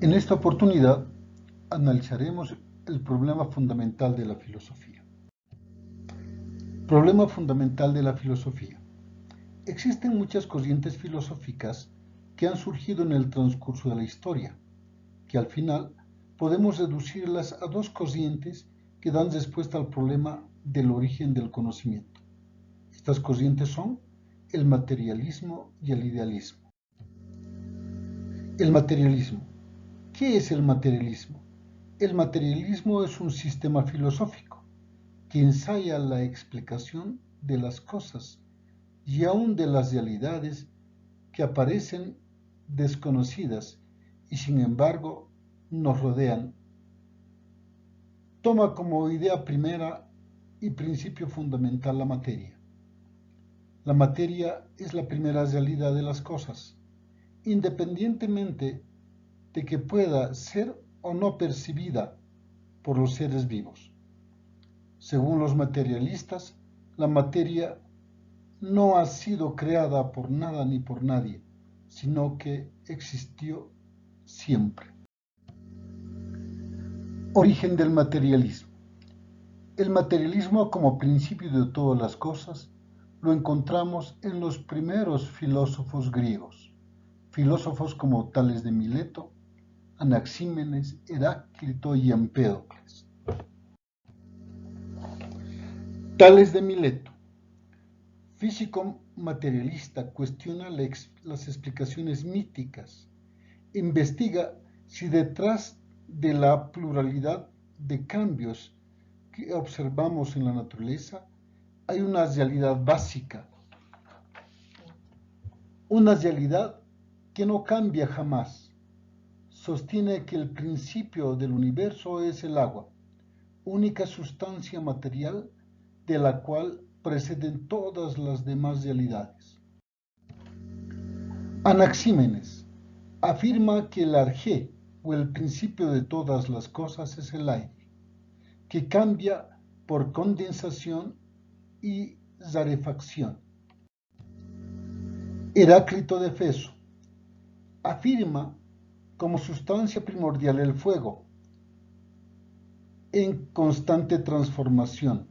En esta oportunidad analizaremos el problema fundamental de la filosofía. Problema fundamental de la filosofía. Existen muchas corrientes filosóficas que han surgido en el transcurso de la historia, que al final podemos reducirlas a dos corrientes que dan respuesta al problema del origen del conocimiento. Estas corrientes son el materialismo y el idealismo. El materialismo. ¿Qué es el materialismo? El materialismo es un sistema filosófico que ensaya la explicación de las cosas y aún de las realidades que aparecen desconocidas y sin embargo nos rodean. Toma como idea primera y principio fundamental la materia. La materia es la primera realidad de las cosas, independientemente de que pueda ser o no percibida por los seres vivos. Según los materialistas, la materia no ha sido creada por nada ni por nadie, sino que existió siempre. Origen del materialismo. El materialismo como principio de todas las cosas lo encontramos en los primeros filósofos griegos, filósofos como Tales de Mileto, Anaxímenes, Heráclito y Empédocles. Tales de Mileto, físico materialista, cuestiona las explicaciones míticas, investiga si detrás de la pluralidad de cambios que observamos en la naturaleza hay una realidad básica, una realidad que no cambia jamás. Sostiene que el principio del universo es el agua, única sustancia material de la cual preceden todas las demás realidades. Anaxímenes afirma que el arjé, o el principio de todas las cosas, es el aire, que cambia por condensación y rarefacción. Heráclito de Éfeso afirma como sustancia primordial el fuego, en constante transformación.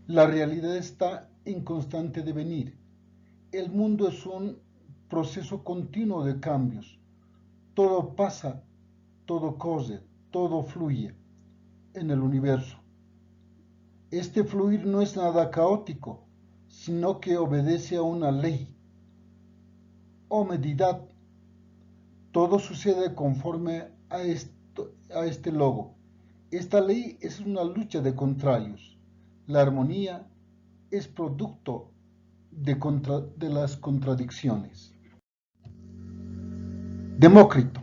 La realidad está en constante devenir. El mundo es un proceso continuo de cambios. Todo pasa, todo corre, todo fluye en el universo. Este fluir no es nada caótico, sino que obedece a una ley o medida. Todo sucede conforme a este logo. Esta ley es una lucha de contrarios. La armonía es producto de las contradicciones. Demócrito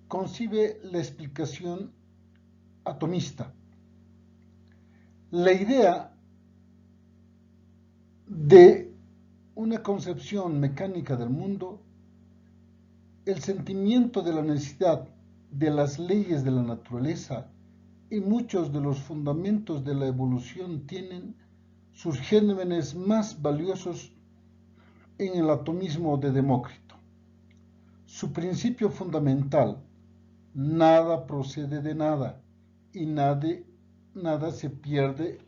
concibe la explicación atomista. La idea de una concepción mecánica del mundo, el sentimiento de la necesidad de las leyes de la naturaleza y muchos de los fundamentos de la evolución tienen sus gérmenes más valiosos en el atomismo de Demócrito. Su principio fundamental: nada procede de nada y nada se pierde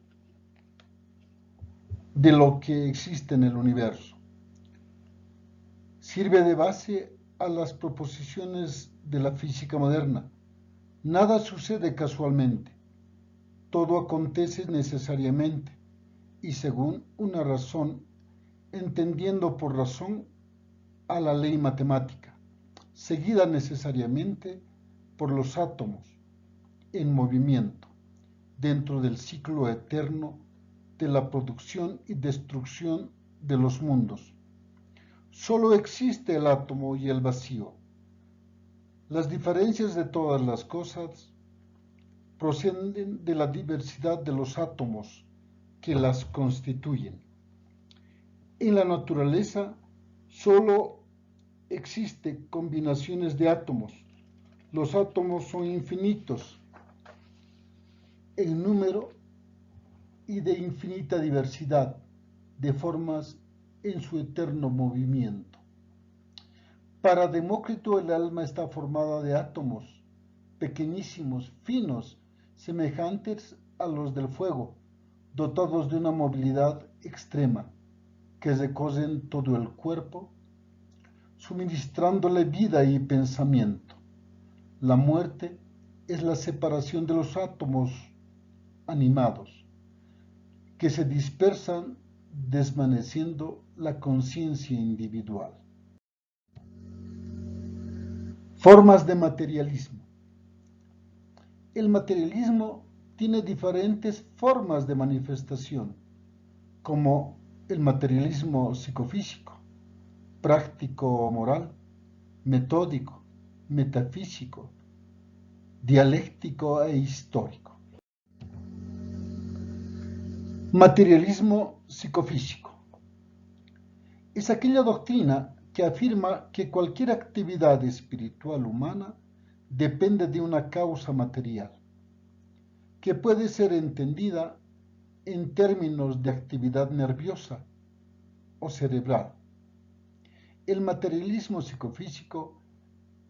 de lo que existe en el universo. Sirve de base a las proposiciones de la física moderna. Nada sucede casualmente, todo acontece necesariamente y según una razón, entendiendo por razón a la ley matemática, seguida necesariamente por los átomos en movimiento dentro del ciclo eterno de la producción y destrucción de los mundos. Solo existe el átomo y el vacío. Las diferencias de todas las cosas proceden de la diversidad de los átomos que las constituyen. En la naturaleza solo existen combinaciones de átomos. Los átomos son infinitos en número y de infinita diversidad de formas en su eterno movimiento. Para Demócrito el alma está formada de átomos, pequeñísimos, finos, semejantes a los del fuego, dotados de una movilidad extrema, que recorren todo el cuerpo, suministrándole vida y pensamiento. La muerte es la separación de los átomos animados, que se dispersan desvaneciendo la conciencia individual. Formas de materialismo. El materialismo tiene diferentes formas de manifestación, como el materialismo psicofísico, práctico o moral, metódico, metafísico, dialéctico e histórico. Materialismo psicofísico. Es aquella doctrina que afirma que cualquier actividad espiritual humana depende de una causa material, que puede ser entendida en términos de actividad nerviosa o cerebral. El materialismo psicofísico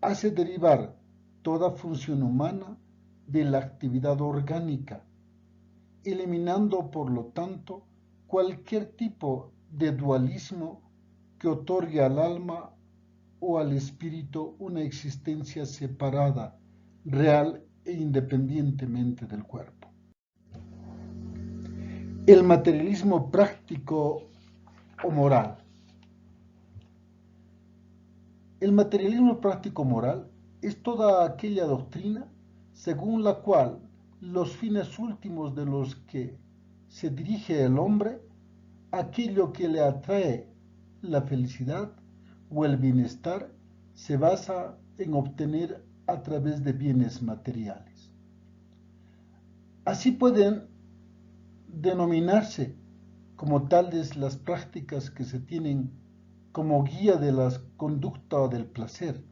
hace derivar toda función humana de la actividad orgánica, eliminando por lo tanto cualquier tipo de dualismo que otorgue al alma o al espíritu una existencia separada, real e independientemente del cuerpo. El materialismo práctico o moral. El materialismo práctico moral es toda aquella doctrina según la cual los fines últimos de los que se dirige el hombre, aquello que le atrae la felicidad o el bienestar, se basa en obtener a través de bienes materiales. Así pueden denominarse como tales las prácticas que se tienen como guía de la conducta del placer,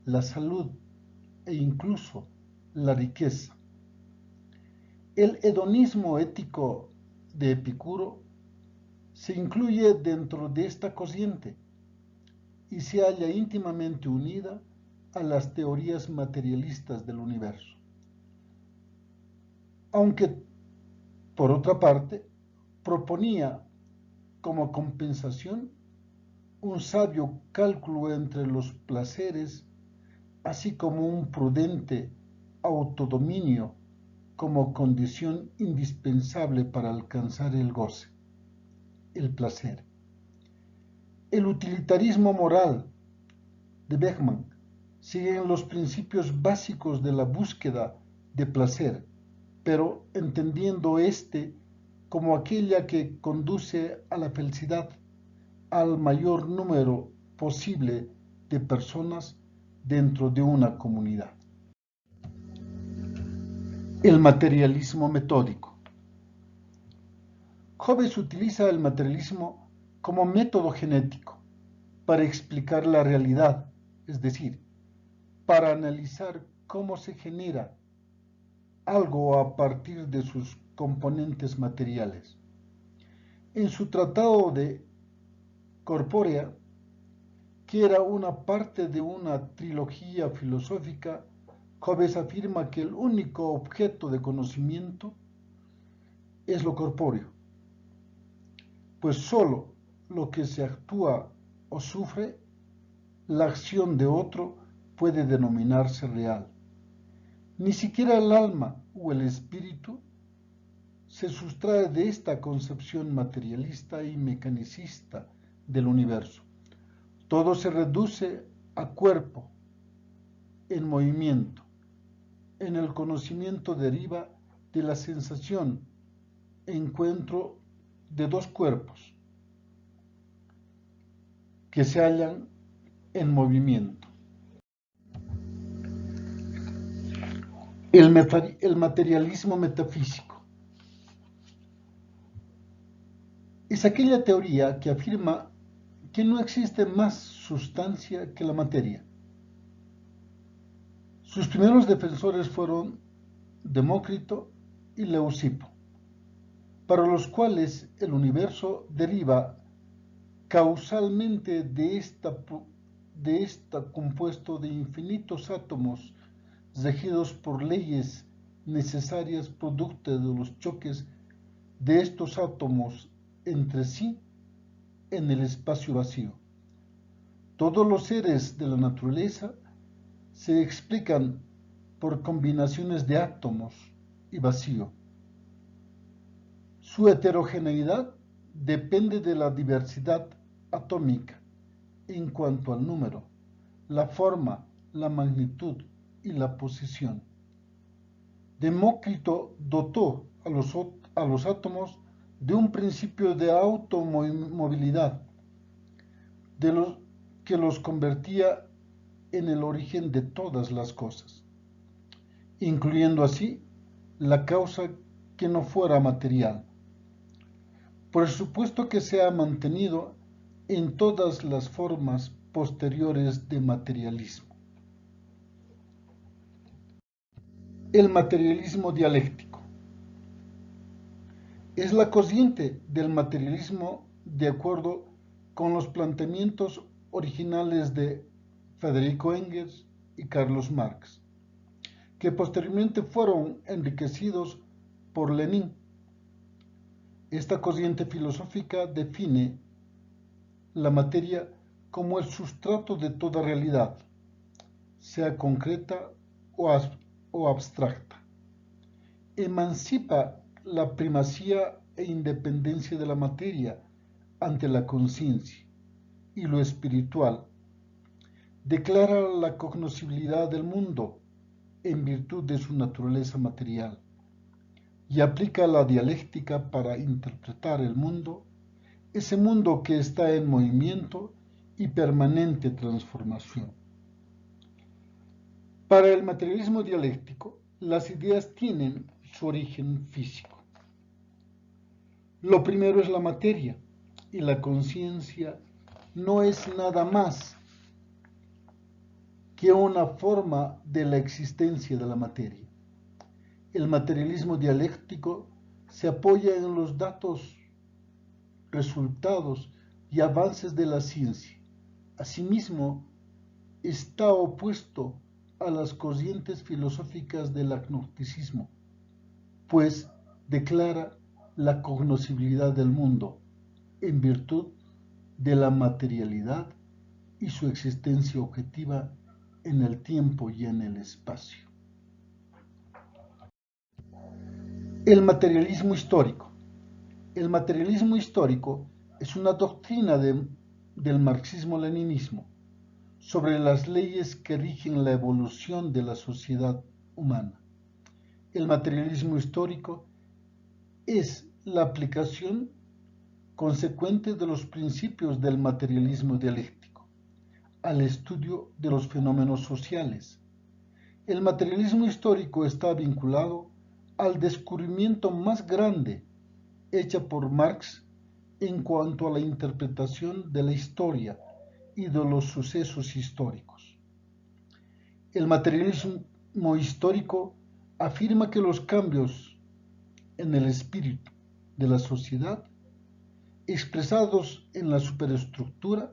la salud e incluso la riqueza. El hedonismo ético de Epicuro se incluye dentro de esta corriente y se halla íntimamente unida a las teorías materialistas del universo. Aunque, por otra parte, proponía como compensación un sabio cálculo entre los placeres, así como un prudente autodominio como condición indispensable para alcanzar el goce, el placer. El utilitarismo moral de Beckmann sigue los principios básicos de la búsqueda de placer, pero entendiendo este como aquella que conduce a la felicidad al mayor número posible de personas dentro de una comunidad. El materialismo metódico. Hobbes utiliza el materialismo como método genético para explicar la realidad, es decir, para analizar cómo se genera algo a partir de sus componentes materiales. En su tratado de Corpórea, que era una parte de una trilogía filosófica, Hobbes afirma que el único objeto de conocimiento es lo corpóreo, pues sólo lo que se actúa o sufre, la acción de otro, puede denominarse real. Ni siquiera el alma o el espíritu se sustrae de esta concepción materialista y mecanicista del universo. Todo se reduce a cuerpo, en movimiento. En el conocimiento deriva de la sensación, encuentro de dos cuerpos que se hallan en movimiento. El materialismo metafísico es aquella teoría que afirma que no existe más sustancia que la materia. Sus primeros defensores fueron Demócrito y Leucipo, para los cuales el universo deriva causalmente de de esta compuesto de infinitos átomos regidos por leyes necesarias producto de los choques de estos átomos entre sí en el espacio vacío. Todos los seres de la naturaleza se explican por combinaciones de átomos y vacío. Su heterogeneidad depende de la diversidad atómica en cuanto al número, la forma, la magnitud y la posición. Demócrito dotó a los átomos de un principio de automovilidad, que los convertía en el origen de todas las cosas, incluyendo así la causa que no fuera material. Por supuesto que se ha mantenido en todas las formas posteriores de materialismo. El materialismo dialéctico es la corriente del materialismo de acuerdo con los planteamientos originales de Federico Engels y Carlos Marx, que posteriormente fueron enriquecidos por Lenin. Esta corriente filosófica define la materia como el sustrato de toda realidad, sea concreta o abstracta. Emancipa la primacía e independencia de la materia ante la conciencia y lo espiritual. Declara la cognoscibilidad del mundo en virtud de su naturaleza material y aplica la dialéctica para interpretar el mundo, ese mundo que está en movimiento y permanente transformación. Para el materialismo dialéctico, las ideas tienen su origen físico. Lo primero es la materia, y la conciencia no es nada más que una forma de la existencia de la materia. El materialismo dialéctico se apoya en los datos, resultados y avances de la ciencia. Asimismo, está opuesto a las corrientes filosóficas del agnosticismo, pues declara la cognoscibilidad del mundo en virtud de la materialidad y su existencia objetiva en el tiempo y en el espacio. El materialismo histórico. El materialismo histórico es una doctrina del marxismo-leninismo sobre las leyes que rigen la evolución de la sociedad humana. El materialismo histórico es la aplicación consecuente de los principios del materialismo dialéctico al estudio de los fenómenos sociales. El materialismo histórico está vinculado al descubrimiento más grande hecha por Marx en cuanto a la interpretación de la historia y de los sucesos históricos. El materialismo histórico afirma que los cambios en el espíritu de la sociedad, expresados en la superestructura,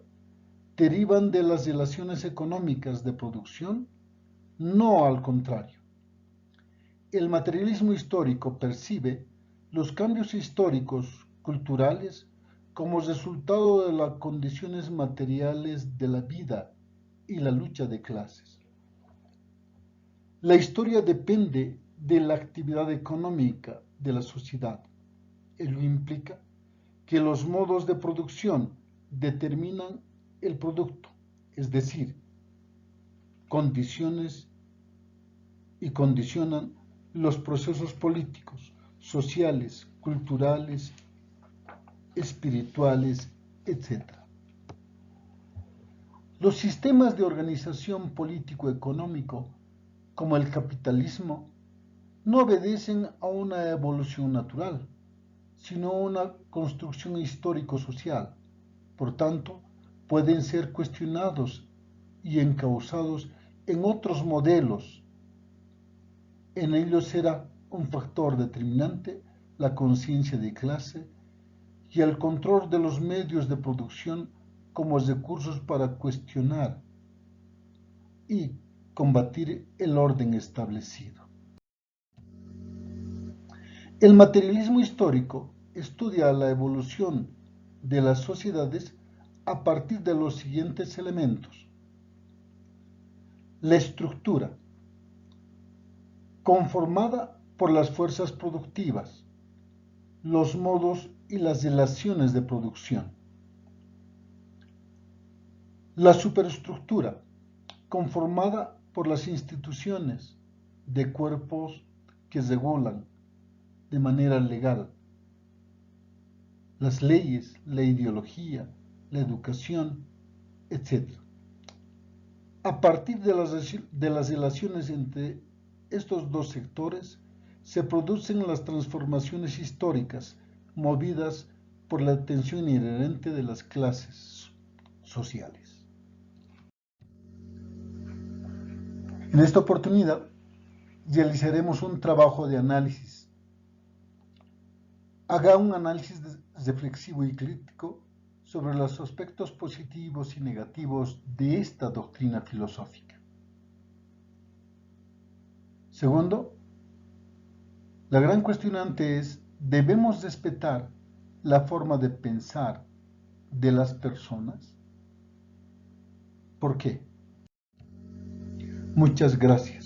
derivan de las relaciones económicas de producción, no al contrario. El materialismo histórico percibe los cambios históricos, culturales, como resultado de las condiciones materiales de la vida y la lucha de clases. La historia depende de la actividad económica de la sociedad. Ello implica que los modos de producción determinan el producto, es decir, condicionan los procesos políticos, sociales, culturales, espirituales, etc. Los sistemas de organización político-económico, como el capitalismo, no obedecen a una evolución natural, sino a una construcción histórico-social. Por tanto, pueden ser cuestionados y encausados en otros modelos. En ellos será un factor determinante la conciencia de clase y el control de los medios de producción como recursos para cuestionar y combatir el orden establecido. El materialismo histórico estudia la evolución de las sociedades a partir de los siguientes elementos. La estructura, conformada por las fuerzas productivas, los modos y las relaciones de producción. La superestructura, conformada por las instituciones de cuerpos que regulan de manera legal las leyes, la ideología, la educación, etc. A partir de las relaciones entre estos dos sectores se producen las transformaciones históricas movidas por la tensión inherente de las clases sociales. En esta oportunidad realizaremos un trabajo de análisis. Haga un análisis reflexivo y crítico sobre los aspectos positivos y negativos de esta doctrina filosófica. Segundo, la gran cuestionante es, ¿debemos respetar la forma de pensar de las personas? ¿Por qué? Muchas gracias.